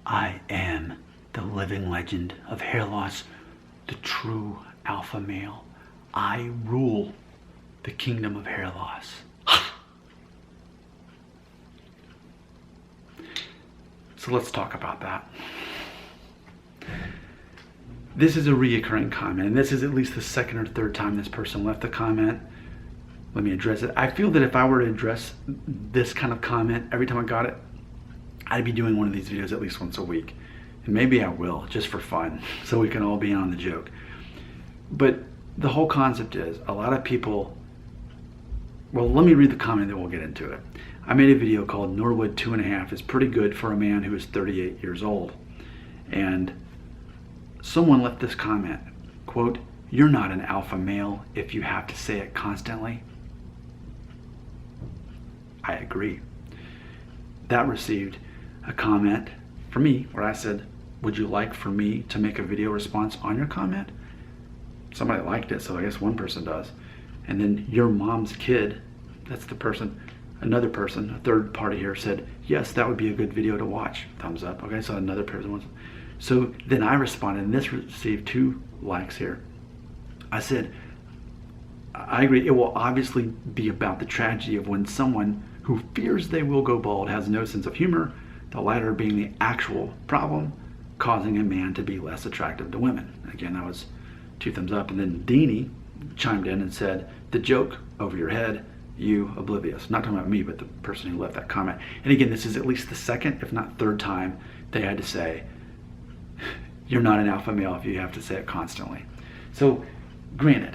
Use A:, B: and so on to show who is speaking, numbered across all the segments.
A: I am the living legend of hair loss, the true alpha male. I rule the kingdom of hair loss. So let's talk about that. This is a reoccurring comment, and this is at least the second or third time this person left a comment. Let me address it. I feel that if I were to address this kind of comment every time I got it, I'd be doing one of these videos at least once a week. And maybe I will, just for fun, so we can all be on the joke. But the whole concept is, a lot of people, well, let me read the comment, then we'll get into it. I made a video called Norwood 2.5 is pretty good for a man who is 38 years old. And someone left this comment, quote, "You're not an alpha male if you have to say it constantly." I agree. That received a comment from me where I said, would you like for me to make a video response on your comment? Somebody liked it, so I guess one person does. And then your mom's kid, that's the person, another person, a third party here said, yes, that would be a good video to watch. Thumbs up. Okay, so another person wants. So then I responded, and this received 2 likes here. I said, I agree, it will obviously be about the tragedy of when someone who fears they will go bald has no sense of humor, the latter being the actual problem, causing a man to be less attractive to women. Again, that was 2 thumbs up. And then Deanie chimed in and said, the joke over your head, you oblivious. Not talking about me, but the person who left that comment. And again, this is at least the second, if not third time they had to say, you're not an alpha male if you have to say it constantly. So granted,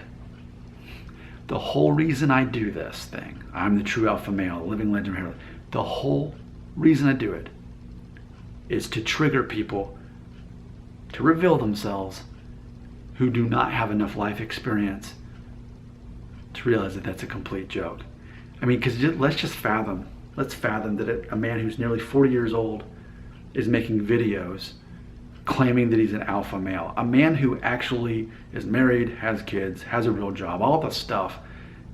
A: the whole reason I do this thing, I'm the true alpha male, living legend of hair, the whole reason I do it is to trigger people to reveal themselves who do not have enough life experience to realize that that's a complete joke. I mean, because let's fathom that a man who's nearly 40 years old is making videos claiming that he's an alpha male. A man who actually is married, has kids, has a real job, all the stuff.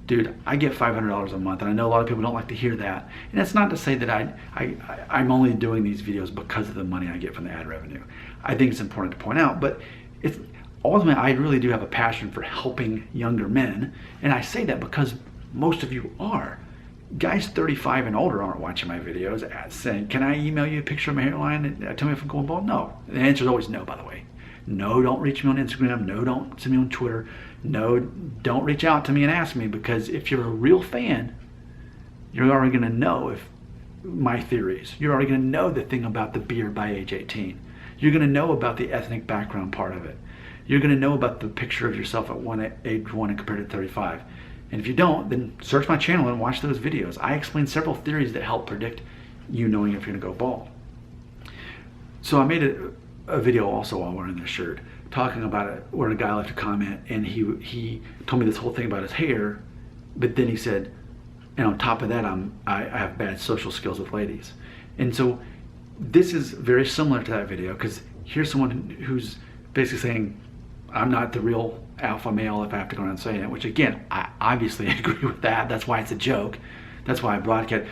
A: Dude, I get $500 a month, and I know a lot of people don't like to hear that. And it's not to say that I'm only doing these videos because of the money I get from the ad revenue. I think it's important to point out, but it's ultimately, I really do have a passion for helping younger men, and I say that because most of you are. Guys 35 and older aren't watching my videos saying, can I email you a picture of my hairline and tell me if I'm going bald? No. The answer is always no, by the way. No, don't reach me on Instagram. No, don't send me on Twitter. No, don't reach out to me and ask me, because if you're a real fan, you're already going to know if my theories. You're already going to know the thing about the beard by age 18. You're going to know about the ethnic background part of it. You're going to know about the picture of yourself at age 1 and compared to 35. And if you don't, then search my channel and watch those videos. I explain several theories that help predict you knowing if you're going to go bald. So I made a video also while wearing this shirt, talking about it, where a guy left a comment, and he told me this whole thing about his hair, but then he said, and on top of that, I have bad social skills with ladies. And so this is very similar to that video, because here's someone who's basically saying, I'm not the real alpha male if I have to go around saying it, which again, I obviously agree with that. That's why it's a joke. That's why I broadcast.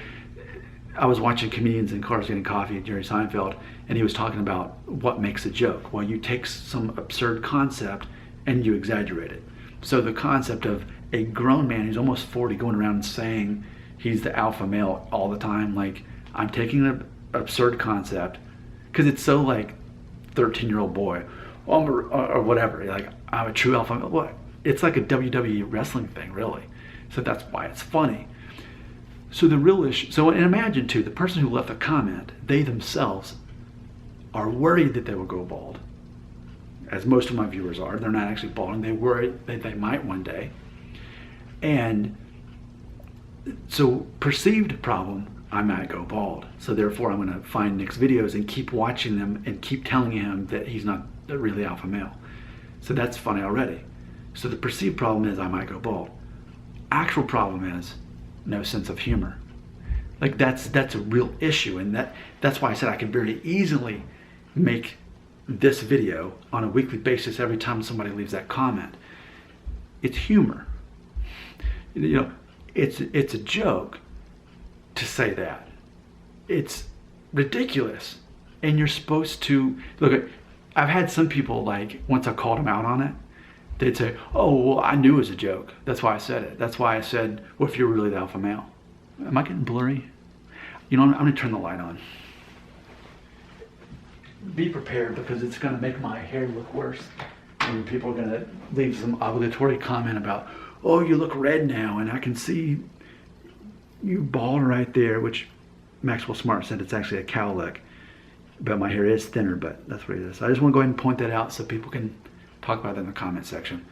A: I was watching Comedians in Cars Getting Coffee, Jerry Seinfeld, and he was talking about what makes a joke. Well, you take some absurd concept and you exaggerate it. So the concept of a grown man who's almost 40 going around saying he's the alpha male all the time, like, I'm taking an absurd concept, because it's so like 13-year-old boy, or whatever, like, I'm a true alpha male. What? It's like a WWE wrestling thing, really. So that's why it's funny. So the real issue, so and imagine too, the person who left a comment, they themselves are worried that they will go bald, as most of my viewers are. They're not actually balding, they worry that they might one day. And so perceived problem, I might go bald. So therefore I'm gonna find Nick's videos and keep watching them and keep telling him that he's not a really alpha male. So that's funny already. So the perceived problem is I might go bald. Actual problem is no sense of humor. Like that's a real issue, and that's why I said I could very easily make this video on a weekly basis every time somebody leaves that comment. It's humor. You know, it's a joke to say that. It's ridiculous And you're supposed to look. I've had some people, like, once I called them out on it, they'd say, "Oh, well, I knew it was a joke. That's why I said it. That's why I said, well, if you're really the alpha male." Am I getting blurry? You know, I'm going to turn the light on. Be prepared, because it's going to make my hair look worse. And people are going to leave some obligatory comment about, "Oh, you look red now, and I can see you bald right there," which Maxwell Smart said it's actually a cowlick. But my hair is thinner, but that's what it is. I just want to go ahead and point that out so people can talk about that in the comment section.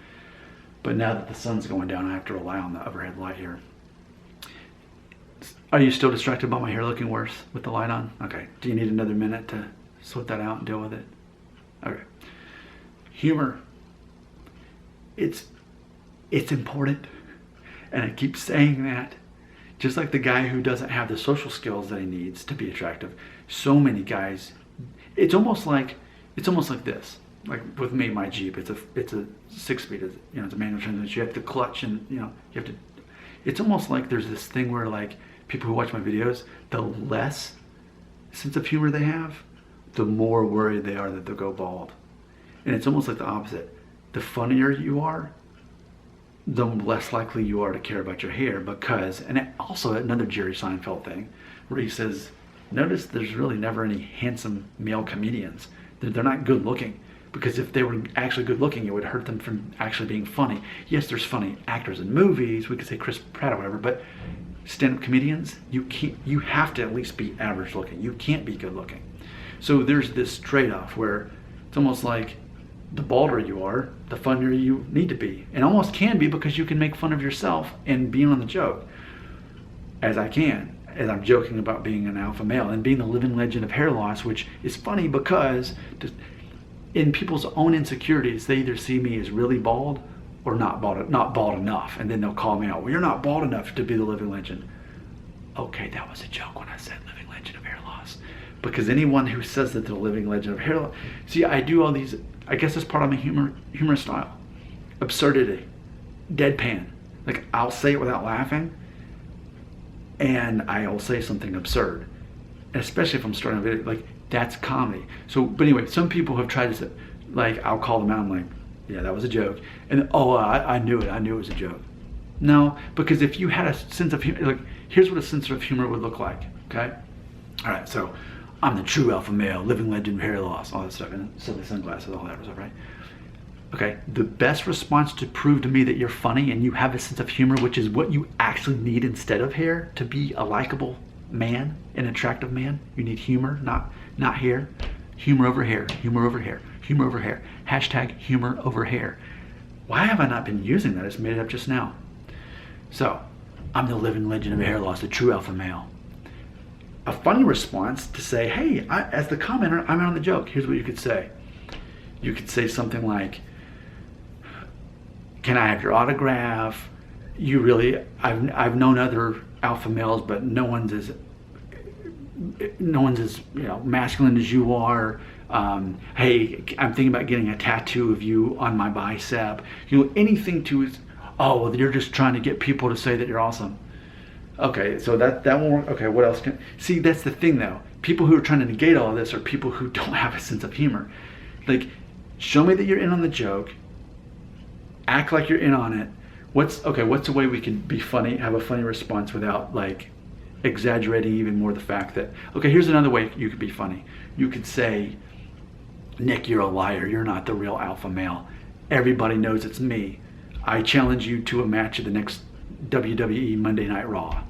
A: But now that the sun's going down, I have to rely on the overhead light here. Are you still distracted by my hair looking worse with the light on? Okay. Do you need another minute to sort that out and deal with it? Okay. Humor. It's important. And I keep saying that. Just like the guy who doesn't have the social skills that he needs to be attractive. So many guys, it's almost like this. Like with me, my Jeep, it's a 6-speed, it's a manual transmission. You have to clutch, and you have to. It's almost like there's this thing where, like, people who watch my videos, the less sense of humor they have, the more worried they are that they'll go bald. And it's almost like the opposite. The funnier you are, the less likely you are to care about your hair, because, and also another Jerry Seinfeld thing, where he says, notice there's really never any handsome male comedians. They're not good looking, because if they were actually good looking, it would hurt them from actually being funny. Yes, there's funny actors in movies, we could say Chris Pratt or whatever, but stand-up comedians, you have to at least be average looking. You can't be good looking. So there's this trade-off where it's almost like the balder you are, the funnier you need to be. And almost can be, because you can make fun of yourself and being on the joke, as I can, as I'm joking about being an alpha male and being the living legend of hair loss, which is funny because in people's own insecurities, they either see me as really bald or not bald enough, and then they'll call me out. Well, you're not bald enough to be the living legend. Okay, that was a joke when I said living legend of hair loss, because anyone who says that they're the living legend of hair loss, see, I do all these. I guess that's part of my humor style. Absurdity, deadpan. Like, I'll say it without laughing, and I'll say something absurd, and especially if I'm starting a video, like, that's comedy. So, but anyway, some people have tried to say, like, I'll call them out. I'm like, yeah, that was a joke, and I knew it. I knew it was a joke. No, because if you had a sense of humor, like, here's what a sense of humor would look like. Okay, all right. So, I'm the true alpha male, living legend of hair loss, all that stuff, and silly sunglasses, all that stuff, right? Okay, the best response to prove to me that you're funny and you have a sense of humor, which is what you actually need instead of hair to be a likable man, an attractive man. You need humor, not hair. Humor over hair, humor over hair, humor over hair. Hashtag humor over hair. Why have I not been using that? I just made it up just now. So, I'm the living legend of hair loss, the true alpha male. A funny response to say, hey, as the commenter, I'm on the joke. Here's what you could say. You could say something like, can I have your autograph? I've known other alpha males, but no one's as masculine as you are. Hey, I'm thinking about getting a tattoo of you on my bicep. Anything to, oh, well, you're just trying to get people to say that you're awesome. Okay, so that won't work. Okay, what else see, that's the thing though. People who are trying to negate all of this are people who don't have a sense of humor. Like, show me that you're in on the joke. Act like you're in on it. What's a way we can be funny, have a funny response without, like, exaggerating even more the fact that, okay, here's another way you could be funny. You could say, Nick, you're a liar. You're not the real alpha male. Everybody knows it's me. I challenge you to a match at the next WWE Monday Night Raw.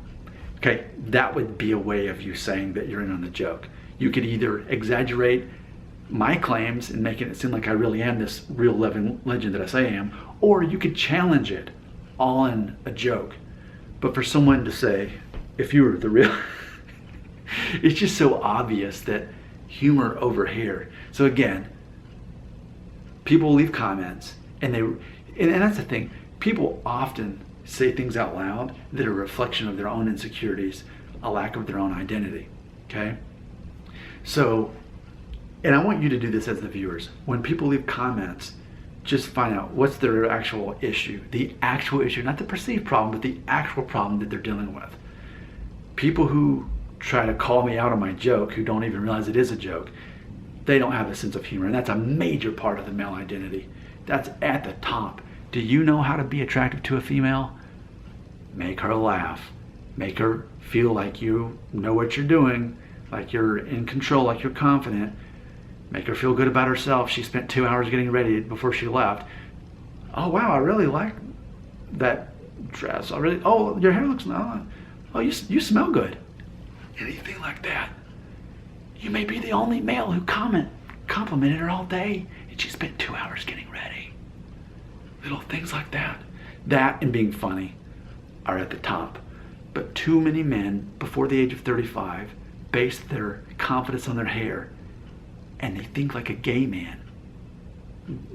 A: Okay, that would be a way of you saying that you're in on the joke. You could either exaggerate my claims and making it seem like I really am this real living legend that I say I am, or you could challenge it all in a joke. But for someone to say, if you were the real, it's just so obvious that humor over hair. So again, people leave comments, and that's the thing. People often say things out loud that are a reflection of their own insecurities, a lack of their own identity. Okay? So, and I want you to do this as the viewers. When people leave comments, just find out what's their actual issue. The actual issue, not the perceived problem, but the actual problem that they're dealing with. People who try to call me out on my joke, who don't even realize it is a joke, they don't have a sense of humor, and that's a major part of the male identity. That's at the top. Do you know how to be attractive to a female? Make her laugh. Make her feel like you know what you're doing, like you're in control, like you're confident. Make her feel good about herself. She spent 2 hours getting ready before she left. Oh wow, I really like that dress. Oh, your hair looks nice. Oh, you smell good. Anything like that. You may be the only male who complimented her all day, and she spent 2 hours getting ready. Little things like that. That and being funny are at the top. But too many men before the age of 35 base their confidence on their hair, and they think like a gay man.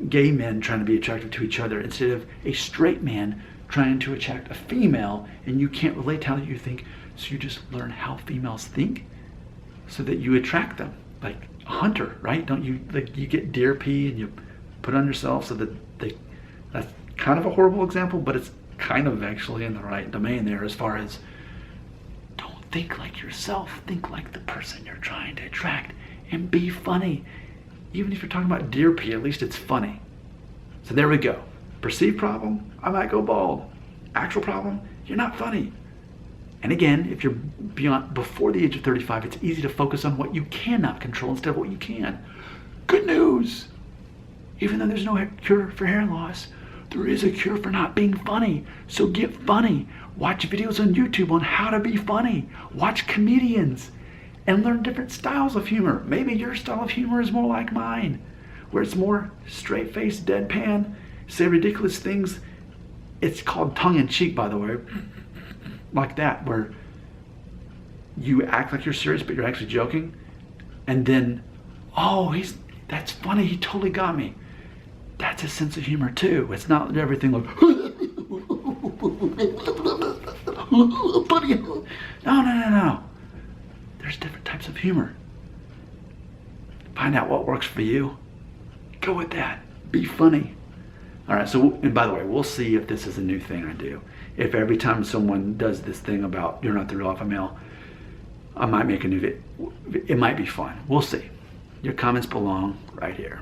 A: Gay men trying to be attractive to each other instead of a straight man trying to attract a female, and you can't relate to how you think, so you just learn how females think so that you attract them. Like a hunter, right? Don't you, like, you get deer pee and you put it on yourself so that that's kind of a horrible example, but it's kind of actually in the right domain there as far as don't think like yourself, think like the person you're trying to attract, and be funny. Even if you're talking about deer pee, at least it's funny. So there we go. Perceived problem, I might go bald. Actual problem, you're not funny. And again, if you're before the age of 35, it's easy to focus on what you cannot control instead of what you can. Good news! Even though there's no cure for hair loss, there is a cure for not being funny. So get funny. Watch videos on YouTube on how to be funny. Watch comedians and learn different styles of humor. Maybe your style of humor is more like mine, where it's more straight-faced, deadpan, say ridiculous things. It's called tongue-in-cheek, by the way. Like that, where you act like you're serious, but you're actually joking. And then, oh, that's funny, he totally got me. That's a sense of humor too. It's not everything like, no. There's different types of humor. Find out what works for you. Go with that. Be funny. All right, so, and by the way, we'll see if this is a new thing I do. If every time someone does this thing about you're not the real alpha male, I might make a new video. It might be fun. We'll see. Your comments belong right here.